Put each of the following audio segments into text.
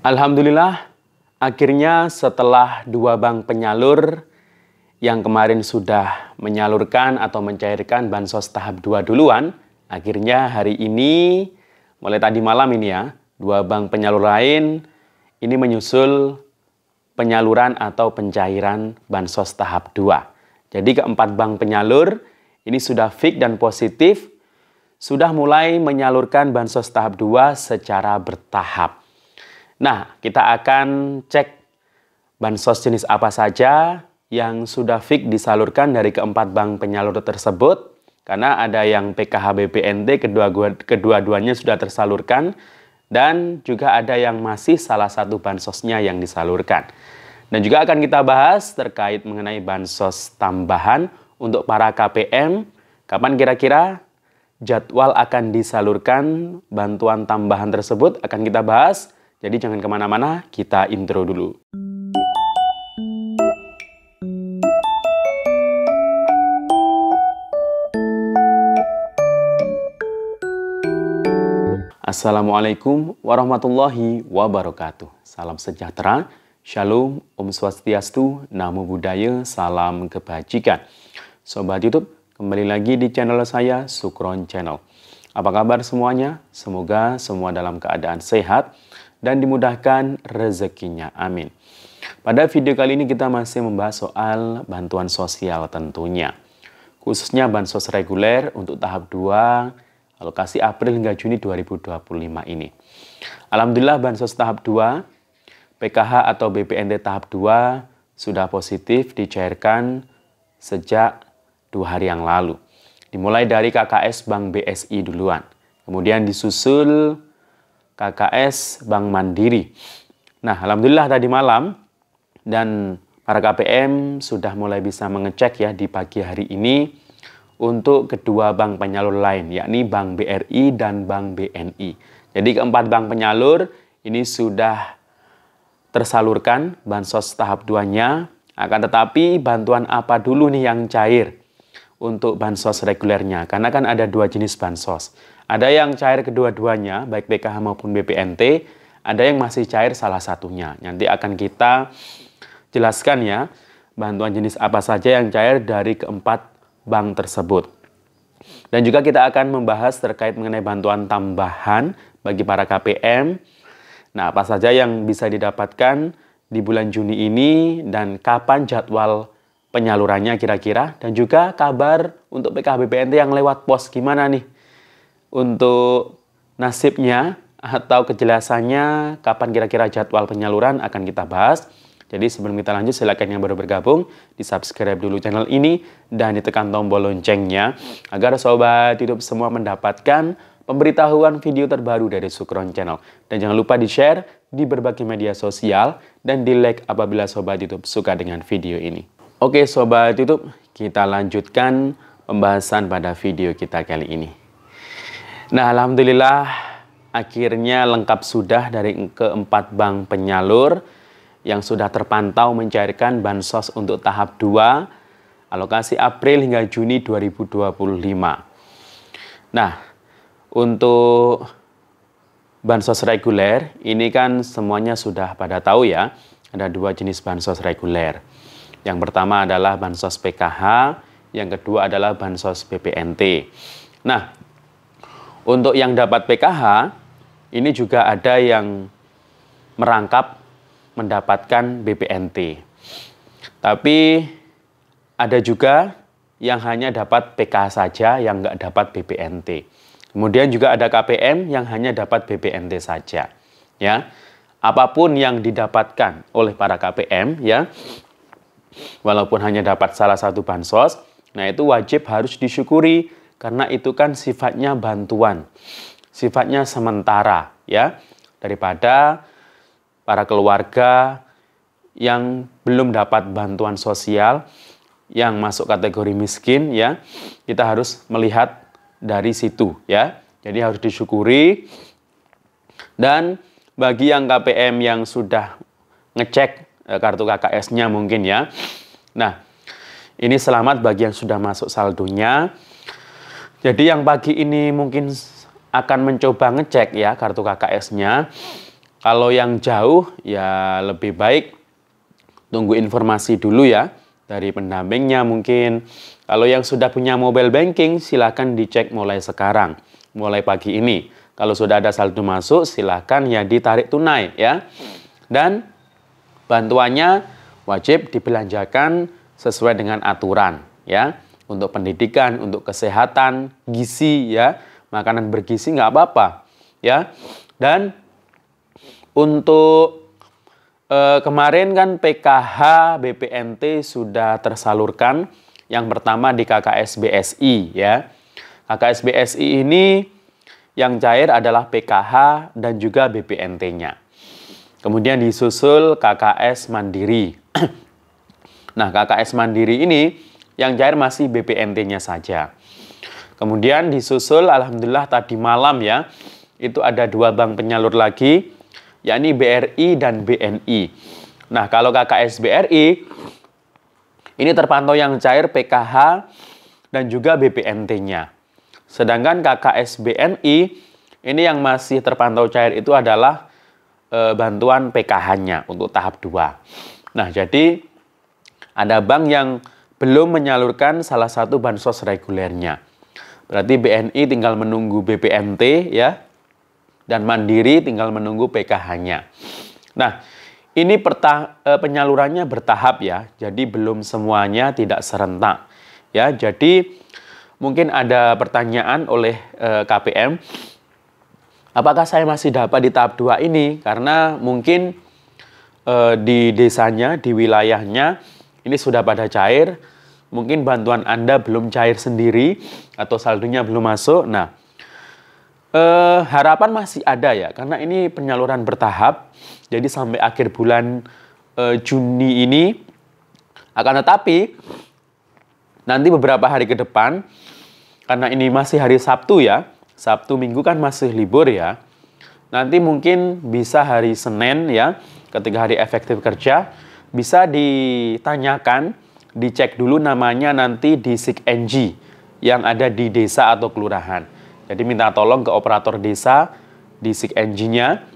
Alhamdulillah, akhirnya setelah dua bank penyalur yang kemarin sudah menyalurkan atau mencairkan bansos tahap 2 duluan, akhirnya hari ini, mulai tadi malam ini ya, dua bank penyalur lain ini menyusul penyaluran atau pencairan bansos tahap 2. Jadi keempat bank penyalur ini sudah fix dan positif, sudah mulai menyalurkan bansos tahap 2 secara bertahap. Nah, kita akan cek bansos jenis apa saja yang sudah fix disalurkan dari keempat bank penyalur tersebut. Karena ada yang PKH BPNT, kedua-duanya sudah tersalurkan. Dan juga ada yang masih salah satu bansosnya yang disalurkan. Dan juga akan kita bahas terkait mengenai bansos tambahan untuk para KPM. Kapan kira-kira jadwal akan disalurkan bantuan tambahan tersebut akan kita bahas. Jadi jangan kemana-mana, kita intro dulu. Assalamualaikum warahmatullahi wabarakatuh. Salam sejahtera, shalom, om swastiastu, namo buddhaya, salam kebajikan. Sobat YouTube, kembali lagi di channel saya, Sukron Channel. Apa kabar semuanya? Semoga semua dalam keadaan sehat dan dimudahkan rezekinya. Amin. Pada video kali ini kita masih membahas soal bantuan sosial tentunya. Khususnya bansos reguler untuk tahap 2, alokasi April hingga Juni 2025 ini. Alhamdulillah bansos tahap 2, PKH atau BPNT tahap 2 sudah positif dicairkan sejak 2 hari yang lalu. Dimulai dari KKS Bank BSI duluan. Kemudian disusul KKS Bank Mandiri. Nah, alhamdulillah tadi malam dan para KPM sudah mulai bisa mengecek ya di pagi hari ini untuk kedua bank penyalur lain, yakni Bank BRI dan Bank BNI. Jadi keempat bank penyalur ini sudah tersalurkan bansos tahap 2-nya, akan tetapi bantuan apa dulu nih yang cair untuk bansos regulernya? Karena kan ada dua jenis bansos. Ada yang cair kedua-duanya, baik PKH maupun BPNT, ada yang masih cair salah satunya. Nanti akan kita jelaskan ya, bantuan jenis apa saja yang cair dari keempat bank tersebut. Dan juga kita akan membahas terkait mengenai bantuan tambahan bagi para KPM. Nah, apa saja yang bisa didapatkan di bulan Juni ini dan kapan jadwal penyalurannya kira-kira. Dan juga kabar untuk PKH BPNT yang lewat pos gimana nih? Untuk nasibnya atau kejelasannya kapan kira-kira jadwal penyaluran akan kita bahas. Jadi sebelum kita lanjut, silakan yang baru bergabung di subscribe dulu channel ini dan ditekan tombol loncengnya agar sobat YouTube semua mendapatkan pemberitahuan video terbaru dari Sukron Channel. Dan jangan lupa di-share di berbagai media sosial dan di-like apabila sobat YouTube suka dengan video ini. Oke sobat YouTube, kita lanjutkan pembahasan pada video kita kali ini. Nah, alhamdulillah akhirnya lengkap sudah dari keempat bank penyalur yang sudah terpantau mencairkan bansos untuk tahap 2 alokasi April hingga Juni 2025. Nah, untuk bansos reguler ini kan semuanya sudah pada tahu ya, ada dua jenis bansos reguler. Yang pertama adalah bansos PKH, yang kedua adalah bansos BPNT. Nah, untuk yang dapat PKH, ini juga ada yang merangkap mendapatkan BPNT. Tapi ada juga yang hanya dapat PKH saja, yang nggak dapat BPNT. Kemudian juga ada KPM yang hanya dapat BPNT saja. Ya, apapun yang didapatkan oleh para KPM, ya, walaupun hanya dapat salah satu bansos, nah itu wajib harus disyukuri. Karena itu kan sifatnya bantuan, sifatnya sementara ya, daripada para keluarga yang belum dapat bantuan sosial, yang masuk kategori miskin ya, kita harus melihat dari situ ya. Jadi harus disyukuri. Dan bagi yang KPM yang sudah ngecek kartu KKS-nya mungkin ya, nah ini selamat bagi yang sudah masuk saldonya. Jadi yang pagi ini mungkin akan mencoba ngecek ya kartu KKS-nya. Kalau yang jauh ya lebih baik tunggu informasi dulu ya dari pendampingnya mungkin. Kalau yang sudah punya mobile banking silakan dicek mulai sekarang, mulai pagi ini. Kalau sudah ada saldo masuk silakan ya ditarik tunai ya. Dan bantuannya wajib dibelanjakan sesuai dengan aturan ya. Untuk pendidikan, untuk kesehatan, gizi ya, makanan bergizi nggak apa-apa ya. Dan untuk kemarin kan PKH BPNT sudah tersalurkan. Yang pertama di KKS BSI ya. KKS BSI ini yang cair adalah PKH dan juga BPNT-nya. Kemudian disusul KKS Mandiri. Nah, KKS Mandiri ini yang cair masih BPNT-nya saja. Kemudian disusul alhamdulillah tadi malam ya, itu ada 2 bank penyalur lagi, yakni BRI dan BNI. Nah, kalau KKS BRI, ini terpantau yang cair PKH dan juga BPNT-nya. Sedangkan KKS BNI, ini yang masih terpantau cair itu adalah bantuan PKH-nya untuk tahap 2. Nah, jadi ada bank yang belum menyalurkan salah satu bansos regulernya. Berarti BNI tinggal menunggu BPNT ya, dan Mandiri tinggal menunggu PKH-nya. Nah, ini penyalurannya bertahap ya, jadi belum semuanya tidak serentak. Ya, jadi mungkin ada pertanyaan oleh KPM, apakah saya masih dapat di tahap 2 ini? Karena mungkin di desanya, di wilayahnya, ini sudah pada cair, mungkin bantuan Anda belum cair sendiri, atau saldonya belum masuk. Nah, harapan masih ada ya, karena ini penyaluran bertahap, jadi sampai akhir bulan Juni ini. Akan tetapi, nanti beberapa hari ke depan, karena ini masih hari Sabtu ya, Sabtu Minggu kan masih libur ya, nanti mungkin bisa hari Senin ya, ketika hari efektif kerja, bisa ditanyakan, dicek dulu namanya nanti di SIG-NG yang ada di desa atau kelurahan. Jadi minta tolong ke operator desa di SIG-NG-nya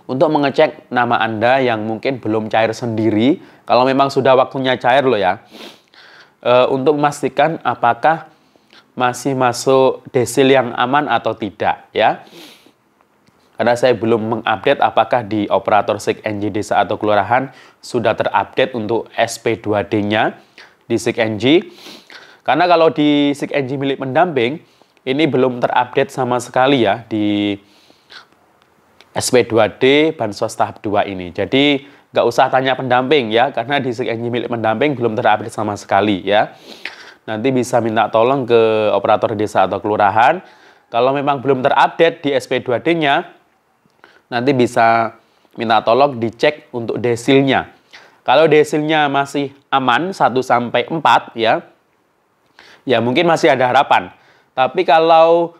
untuk mengecek nama Anda yang mungkin belum cair sendiri. Kalau memang sudah waktunya cair loh ya. Untuk memastikan apakah masih masuk desil yang aman atau tidak ya. Karena saya belum mengupdate apakah di operator SIG-NG desa atau kelurahan sudah terupdate untuk SP2D-nya di SIG-NG. Karena kalau di SIG-NG milik pendamping, ini belum terupdate sama sekali ya di SP2D Bansos tahap 2 ini. Jadi nggak usah tanya pendamping ya, karena di SIG-NG milik pendamping belum terupdate sama sekali ya. Nanti bisa minta tolong ke operator desa atau kelurahan. Kalau memang belum terupdate di SP2D-nya, nanti bisa minta tolong dicek untuk desilnya. Kalau desilnya masih aman 1-4 ya, ya mungkin masih ada harapan. Tapi kalau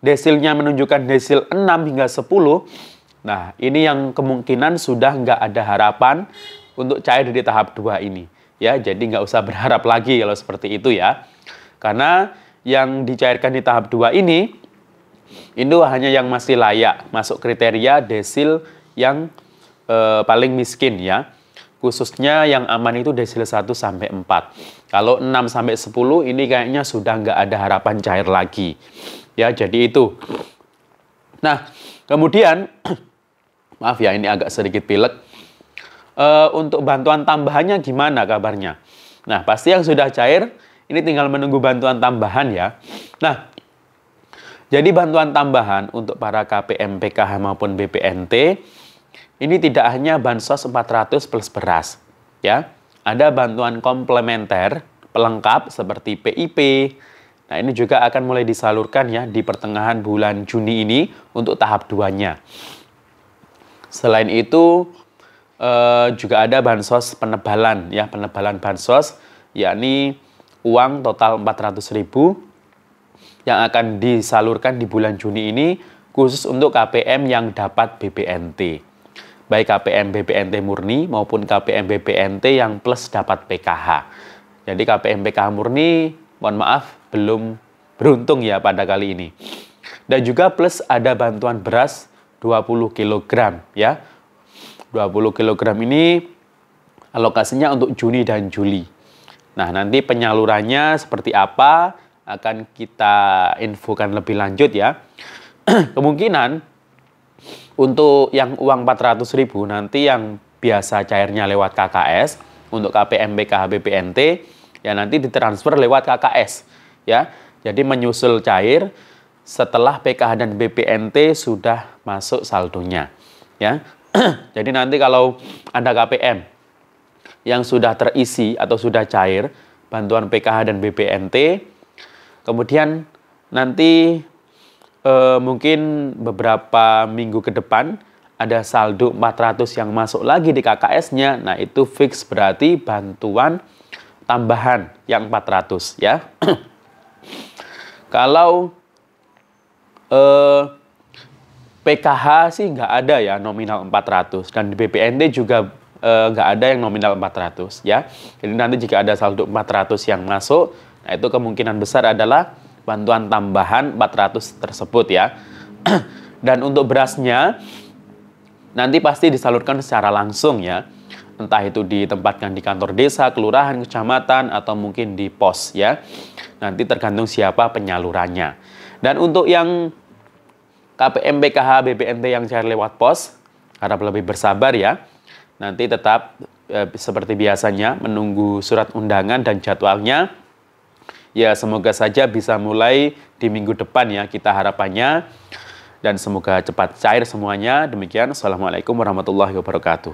desilnya menunjukkan desil 6 hingga 10, nah ini yang kemungkinan sudah nggak ada harapan untuk cair di tahap 2 ini. Ya, jadi nggak usah berharap lagi kalau seperti itu ya. Karena yang dicairkan di tahap 2 ini, itu hanya yang masih layak masuk kriteria desil yang paling miskin ya. Khususnya yang aman itu desil 1-4. Kalau 6-10 ini kayaknya sudah nggak ada harapan cair lagi. Ya, jadi itu. Nah, kemudian, maaf ya ini agak sedikit pilek. Untuk bantuan tambahannya gimana kabarnya? Nah, pasti yang sudah cair, ini tinggal menunggu bantuan tambahan ya. Nah, jadi bantuan tambahan untuk para KPM, PKH maupun BPNT, ini tidak hanya bansos 400 plus beras, ya. Ada bantuan komplementer, pelengkap seperti PIP. Nah, ini juga akan mulai disalurkan ya di pertengahan bulan Juni ini untuk tahap 2-nya. Selain itu, juga ada bansos penebalan, ya, penebalan bansos, yakni uang total 400.000 yang akan disalurkan di bulan Juni ini khusus untuk KPM yang dapat BPNT. Baik KPM BPNT murni maupun KPM BPNT yang plus dapat PKH. Jadi KPM PKH murni, mohon maaf, belum beruntung ya pada kali ini. Dan juga plus ada bantuan beras 20 kg ya. 20 kg ini alokasinya untuk Juni dan Juli. Nah, nanti penyalurannya seperti apa akan kita infokan lebih lanjut ya. Kemungkinan untuk yang uang 400.000 nanti yang biasa cairnya lewat KKS, untuk KPM, PKH, BPNT ya nanti ditransfer lewat KKS ya. Jadi menyusul cair setelah PKH dan BPNT sudah masuk saldonya ya. Jadi nanti kalau ada KPM yang sudah terisi atau sudah cair bantuan PKH dan BPNT, kemudian nanti mungkin beberapa minggu ke depan ada saldo 400 yang masuk lagi di KKS-nya. Nah, itu fix berarti bantuan tambahan yang 400 ya. Kalau PKH sih nggak ada ya nominal 400 dan di BPNT juga nggak ada yang nominal 400 ya. Jadi nanti jika ada saldo 400 yang masuk, nah itu kemungkinan besar adalah bantuan tambahan 400 tersebut ya. Dan untuk berasnya nanti pasti disalurkan secara langsung ya. Entah itu ditempatkan di kantor desa, kelurahan, kecamatan atau mungkin di pos ya. Nanti tergantung siapa penyalurannya. Dan untuk yang KPM, PKH, BPNT yang cair lewat pos, harap lebih bersabar ya. Nanti tetap seperti biasanya menunggu surat undangan dan jadwalnya. Ya, semoga saja bisa mulai di minggu depan ya kita harapannya. Dan semoga cepat cair semuanya. Demikian, Assalamualaikum warahmatullahi wabarakatuh.